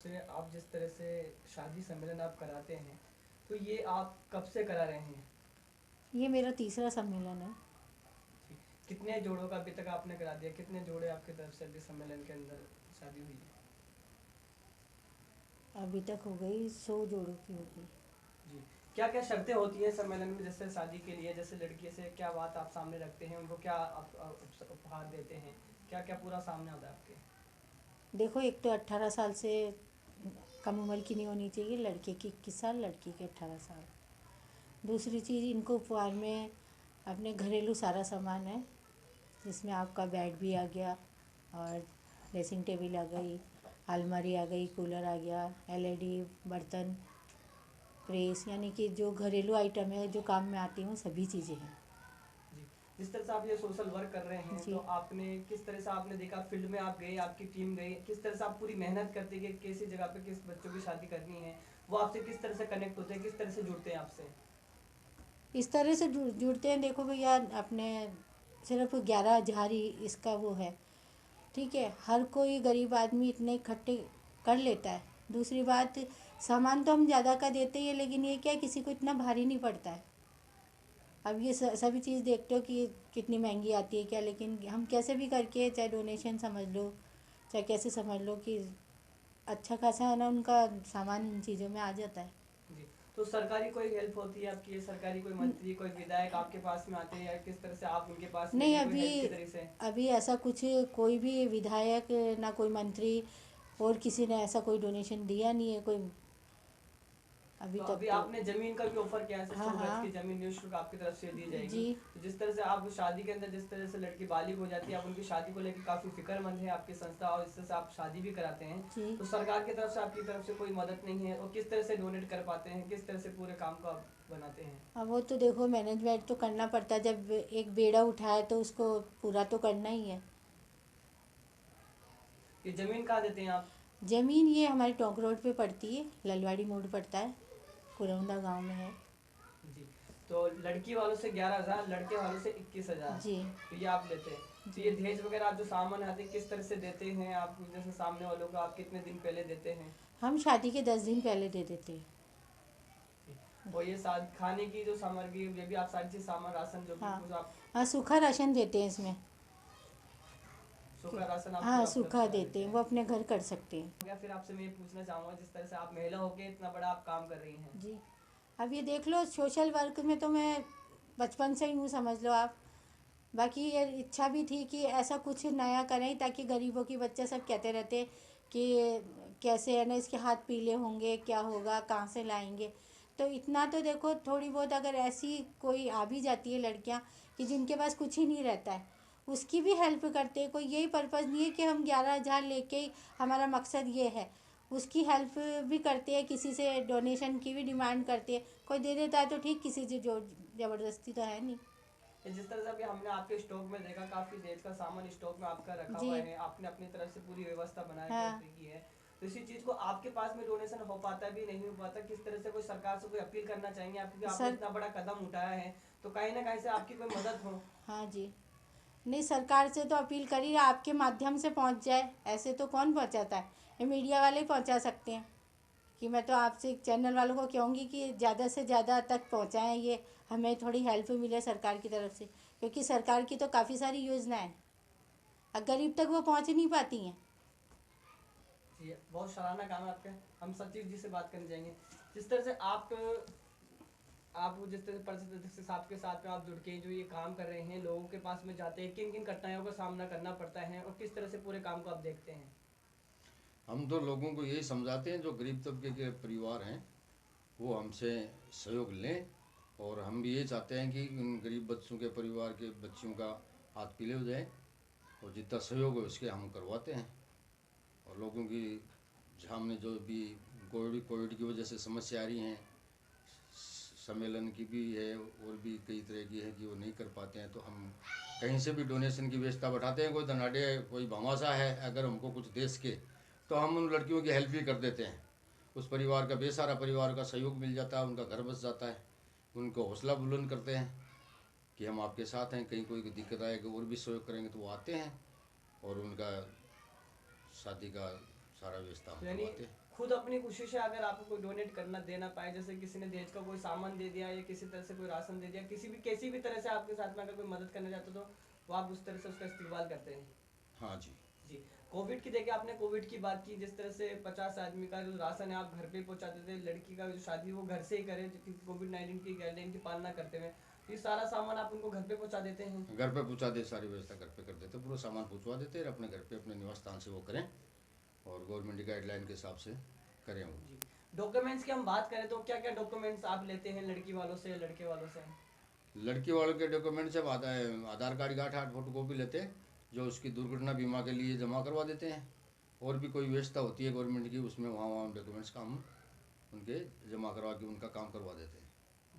जैसे आप जिस तरह से शादी सम्मेलन आप कराते हैं, तो ये आप कब से करा रहे हैं? ये मेरा तीसरा सम्मेलन है। जी। कितने जोड़ों का अभी तक आपने करा दिया? कितने जोड़े आपकी तरफ से अभी सम्मेलन के अंदर शादी हुई है? अभी तक हो गई 100 जोड़ों की होगी। जी। क्या क्या शर्तें होती हैं सम्मेलन में, जैसे शादी के लिए? जैसे लड़की से क्या बात आप सामने रखते हैं, उनको क्या आप उपहार देते हैं? क्या क्या पूरा सामने आता है आपके? देखो, एक तो 18 साल से कम उम्र की नहीं होनी चाहिए, लड़के की 21 साल, लड़की के 18 साल। दूसरी चीज़, इनको उपहार में अपने घरेलू सारा सामान है, जिसमें आपका बेड भी आ गया और ड्रेसिंग टेबल आ गई, अलमारी आ गई, कूलर आ गया, एलईडी, बर्तन, प्रेस, यानी कि जो घरेलू आइटम है जो काम में आती हैं वो सभी चीज़ें हैं। जी। जिस तरह से आप ये सोशल वर्क कर रहे हैं, तो जी। आपने किस तरह से आपने देखा, फील्ड में आप गए, आपकी टीम गई, किस तरह से आप पूरी मेहनत करते हैं कि किसी जगह पे किस बच्चों की शादी करनी है, वो आपसे किस तरह से कनेक्ट होते हैं, किस तरह से जुड़ते हैं आपसे? इस तरह से जुड़ते हैं। देखो भैया, अपने सिर्फ 11,000 ही इसका वो है, ठीक है। हर कोई गरीब आदमी इतने इकट्ठे कर लेता है। दूसरी बात, सामान तो हम ज़्यादा का देते ही है, लेकिन ये क्या है, किसी को इतना भारी नहीं पड़ता है। अब ये सभी चीज़ देखते हो कि कितनी महंगी आती है क्या, लेकिन हम कैसे भी करके, चाहे डोनेशन समझ लो, चाहे कैसे समझ लो, कि अच्छा खासा है ना, उनका सामान इन चीज़ों में आ जाता है। जी। तो सरकारी कोई हेल्प होती है आपकी? सरकारी कोई मंत्री, कोई विधायक आपके पास में आते हैं, या किस तरह से आप उनके पास में नहीं, गए कोई हेल्प की अभी तरह से? अभी ऐसा कुछ कोई भी विधायक, ना कोई मंत्री और किसी ने ऐसा कोई डोनेशन दिया नहीं है कोई अभी तो तक अभी तो। आपने जमीन का भी ऑफर किया है, हाँ 100 गज की हाँ। जमीन निःशुल्क आपकी तरफ से दी जाएगी। जी। तो जिस तरह से आप शादी के अंदर, जिस तरह से लड़की बालिग हो जाती है, आप उनकी शादी को लेकर काफी फिक्रमंद है आपकी संस्था, और इस तरह से आप शादी भी कराते हैं, जी। तो सरकार की तरफ से आपकी तरफ से कोई मदद नहीं है? और किस तरह से डोनेट कर पाते हैं, किस तरह से पूरे काम को आप बनाते हैं? अब वो तो देखो, मैनेजमेंट तो करना पड़ता है। जब एक बेड़ा उठाए तो उसको पूरा तो करना ही है। ये जमीन कहाँ देते हैं आप? ज़मीन ये हमारे टोंक रोड पे पड़ती है, ललवाड़ी मोड़ पड़ता है, कुरौंदा गांव में है। जी। तो लड़की वालों से 11,000, लड़के वालों से 21,000, जी। तो ये आप लेते हैं। तो जी। ये दहेज वगैरह आप जो सामान आते हैं, किस तरह से देते हैं आप? जैसे सामने वालों को आप कितने दिन पहले देते हैं? हम शादी के 10 दिन पहले दे देते हैं। और ये साथ खाने की जो सामग्री, ये भी आप सारी चीज, सामान, राशन, जो भी हाँ कुछ आप हाँ, सूखा राशन देते हैं इसमें। सूखा राशन आप हाँ, पूरा अपनी तरफ सूखा से देते देते हैं, वो हैं? अपने घर कर सकते हैं। या फिर आपसे मैं ये पूछना चाहूंगा, जिस तरह से आप महिला होके इतना बड़ा आप काम कर रही हैं। जी। अब ये देख लो, सोशल वर्क में तो मैं बचपन से ही हूँ, समझ लो आप। बाकी ये इच्छा भी थी कि ऐसा कुछ नया करें, ताकि गरीबों की बच्चे सब कहते रहते कि कैसे है ना, इसके हाथ पीले होंगे, क्या होगा, कहाँ से लाएंगे। तो इतना तो देखो, थोड़ी बहुत अगर ऐसी कोई आ भी जाती है लड़कियां कि जिनके पास कुछ ही नहीं रहता है, उसकी भी हेल्प करते हैं। कोई यही पर्पज़ नहीं है कि हम 11,000 लेके ही हमारा मकसद ये है। उसकी हेल्प भी करते हैं, किसी से डोनेशन की भी डिमांड करते हैं। कोई दे देता है तो ठीक, किसी से जो ज़बरदस्ती तो है नहीं। ये जिस तरह से अभी हमने आपके स्टॉक में देखा, काफी देश का सामान स्टॉक में आपका रखा जी। हुआ है, आपने अपनी तरफ से पूरी व्यवस्था बना के हाँ। रखी है, तो इसी चीज को आपके पास में डोनेशन हो पाता भी नहीं हो पाता? किस तरह से कोई सरकार से कोई अपील करना चाहेंगे आप, क्योंकि आपने सर। इतना बड़ा कदम उठाया है, तो कहीं ना कहीं से आपकी कोई मदद हो? हाँ जी। नहीं, सरकार से तो अपील करी, आपके माध्यम से पहुंच जाए, ऐसे तो कौन पहुंचाता है, ये मीडिया वाले ही पहुंचा सकते हैं। कि मैं तो आपसे चैनल वालों को कहूँगी कि ज़्यादा से ज़्यादा तक पहुंचाएं ये, हमें थोड़ी हेल्प मिले सरकार की तरफ से, क्योंकि सरकार की तो काफ़ी सारी योजनाएं हैं, और गरीब तक वो पहुंच नहीं पाती हैं। जी, बहुत सराहना काम है आपका। हम सचिव जी से बात करने जाएंगे। जिस तरह से आप जिस तरह से परिषद अध्यक्ष साहब के साथ में आप जुड़ के जो ये काम कर रहे हैं, लोगों के पास में जाते हैं, किन किन कठिनाइयों का सामना करना पड़ता है, और किस तरह से पूरे काम को आप देखते हैं? हम तो लोगों को यही समझाते हैं, जो गरीब तबके के परिवार हैं वो हमसे सहयोग लें, और हम भी ये चाहते हैं कि उन गरीब बच्चों के परिवार के बच्चियों का हाथ पीले हो जाए, और जितना सहयोग हो उसके हम करवाते हैं। और लोगों की सामने जो भी कोविड की वजह से समस्या आ रही हैं, सम्मेलन की भी है और भी कई तरह की है कि वो नहीं कर पाते हैं, तो हम कहीं से भी डोनेशन की व्यवस्था बैठाते हैं। कोई धनाढ़, कोई भमासा है, अगर हमको कुछ दे सके तो हम उन लड़कियों की हेल्प भी कर देते हैं। उस परिवार का, बेसहारा परिवार का सहयोग मिल जाता है, उनका घर बस जाता है, उनको हौसला बुलंद करते हैं कि हम आपके साथ हैं, कहीं कोई दिक्कत आएगी और भी सहयोग करेंगे, तो वो आते हैं और उनका शादी का सारा व्यवस्था हम यानी करवाते हैं। खुद अपनी खुशी से अगर आपको कोई डोनेट करना देना पाए, जैसे किसी ने दहेज का कोई सामान दे दिया या किसी तरह से कोई राशन दे दिया, किसी भी तरह से आपके साथ में अगर कोई मदद करना चाहते हो तो वो आप उस तरह से उसका इस्तेमाल करते हैं? हाँ जी। जी। कोविड की देखिए, आपने कोविड की बात की, जिस तरह से 50 आदमी का जो राशन है आप घर पे पहुंचाते थे, लड़की का जो शादी वो घर से ही करे कोविड-19 की गाइडलाइन की पालना करते हुए, तो ये सारा सामान आप उनको घर पे पहुंचा देते हैं? घर पे पहुँचा दे, सारी व्यवस्था घर पे कर देते, पूरा सामान पहुँचवा देते हैं, अपने घर पे अपने निवास स्थान से वो करें और गवर्नमेंट की गाइडलाइन के हिसाब से करें वो। जी। डॉक्यूमेंट्स की हम बात करें तो क्या क्या डॉक्यूमेंट्स आप लेते हैं लड़की वालों से या लड़के वालों से? लड़की वालों के डॉक्यूमेंट सब आधार कार्ड की 8 फोटो कॉपी लेते हैं, जो उसकी दुर्घटना बीमा के लिए जमा करवा देते हैं, और भी कोई व्यवस्था होती है गवर्नमेंट की उसमें वहाँ डॉक्यूमेंट्स का हम उनके जमा करवा के उनका काम करवा देते हैं।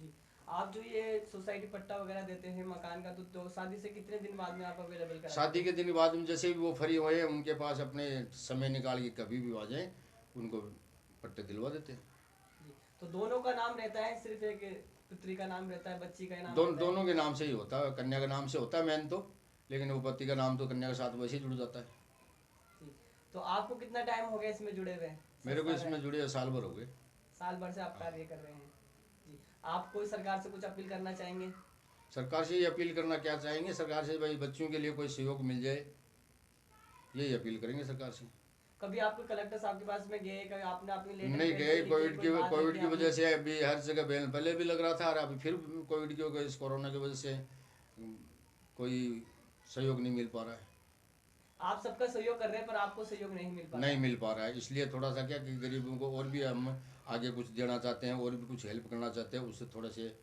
जी। आप जो ये सोसाइटी पट्टा वगैरह देते हैं मकान का, तो शादी से कितने दिन बाद में आप अवेलेबल कराते शादी हैं? के दिन बाद में जैसे भी वो फ्री हुए उनके पास अपने समय निकाल के कभी भी आ जाए, उनको पट्टे दिलवा देते हैं। जी। तो दोनों का नाम रहता है, सिर्फ एक पुत्री का नाम रहता है, बच्ची का नाम रहता है? दोनों के नाम से ही होता है, कन्या के नाम से होता है मेन तो, लेकिन वो पति का नाम तो कन्या के साथ वैसे ही जुड़ जाता है। जी। तो आपको कितना टाइम हो गया इसमें जुड़े हुए? मेरे को इसमें जुड़े साल भर हो गए। साल भर से आप कार्य कर रहे हैं। जी। आप कोई सरकार से कुछ अपील करना चाहेंगे? सरकार से ये अपील करना क्या चाहेंगे, सरकार से भाई बच्चों के लिए कोई सहयोग मिल जाए, यही अपील करेंगे सरकार से। कभी आपको कलेक्टर साहब के पास में गए, कभी आपने अपनी लेटर नहीं पेन गए, से लिखी, कोई बात कोविड लिखी की आपने? वजह से अभी हर जगह बैन पहले भी लग रहा था, और अभी फिर कोविड की वजह, इस कोरोना की वजह से कोई सहयोग नहीं मिल पा रहा है। आप सबका सहयोग कर रहे हैं पर आपको सहयोग नहीं मिल पा रहा नहीं है। मिल पा रहा है, इसलिए थोड़ा सा क्या कि गरीबों को और भी हम आगे कुछ देना चाहते हैं और भी कुछ हेल्प करना चाहते हैं, उससे थोड़े से यानी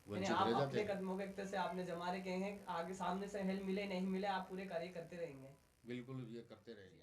वंचित आप रह जाते अपने हैं। कदमों के एक तरह से आपने जमा रखे हैं, आगे सामने से हेल्प मिले नहीं मिले आप पूरे कार्य करते रहेंगे। बिल्कुल ये करते रहेंगे।